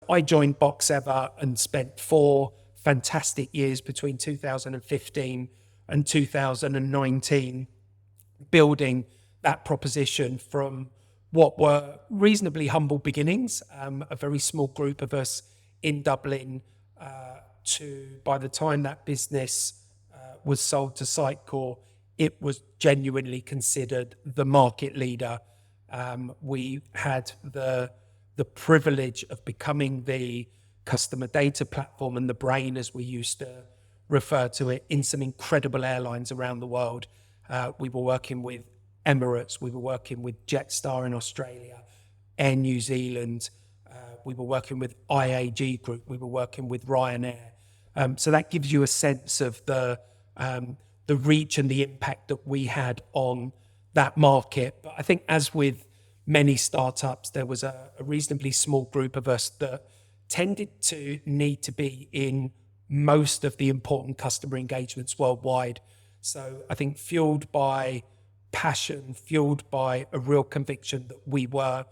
I joined Boxever and spent 4 fantastic years between 2015 and 2019 building that proposition from what were reasonably humble beginnings, a very small group of us in Dublin, to by the time that business was sold to Sitecore, it was genuinely considered the market leader. We had the privilege of becoming the customer data platform and the brain, as we used to refer to it, in some incredible airlines around the world. We were working with Emirates, we were working with Jetstar in Australia, Air New Zealand, we were working with IAG Group, we were working with Ryanair. So that gives you a sense of the reach and the impact that we had on that market. But I think, as with many startups, there was a reasonably small group of us that tended to need to be in most of the important customer engagements worldwide. So I think, fueled by passion, fueled by a real conviction that we were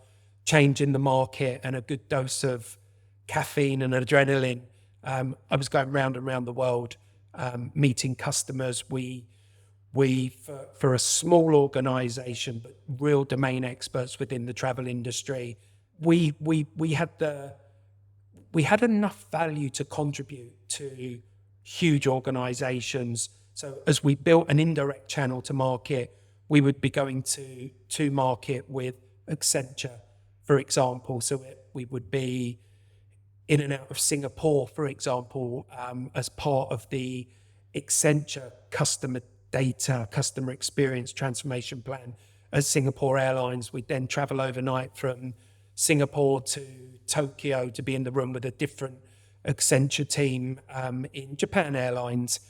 changing the market and a good dose of caffeine and adrenaline, I was going round and round the world, meeting customers. We for a small organization, but real domain experts within the travel industry, we had enough value to contribute to huge organizations. So as we built an indirect channel to market, we would be going to market with Accenture, for example. So we would be in and out of Singapore, for example, as part of the Accenture customer data, customer experience transformation plan. As Singapore Airlines, we'd then travel overnight from Singapore to Tokyo to be in the room with a different Accenture team. In Japan Airlines,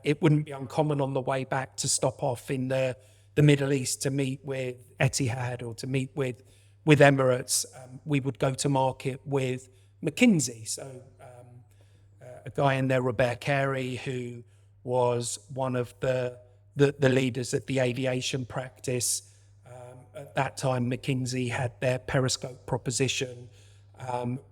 it wouldn't be uncommon on the way back to stop off in the Middle East to meet with Etihad or to meet with Emirates. We would go to market with McKinsey. So a guy in there, Robert Carey, who was one of the leaders of the aviation practice. At that time, McKinsey had their Periscope proposition,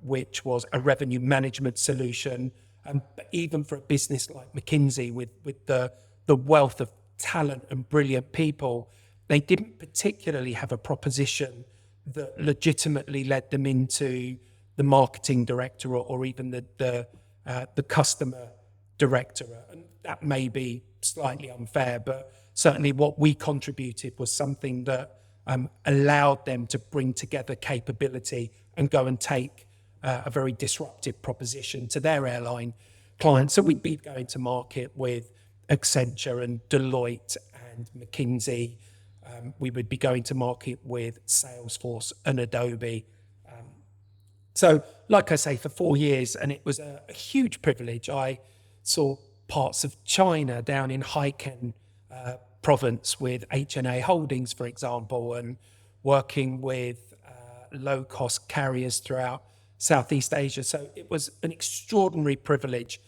which was a revenue management solution. But even for a business like McKinsey, with the wealth of talent and brilliant people, they didn't particularly have a proposition that legitimately led them into the marketing director or even the customer director. And that may be slightly unfair, but certainly what we contributed was something that allowed them to bring together capability and go and take a very disruptive proposition to their airline clients. So we'd be going to market with Accenture and Deloitte and McKinsey. We would be going to market with Salesforce and Adobe. So, like I say, for 4 years, and it was a huge privilege. I saw parts of China down in Haiken province with HNA Holdings, for example, and working with low-cost carriers throughout Southeast Asia. So it was an extraordinary privilege.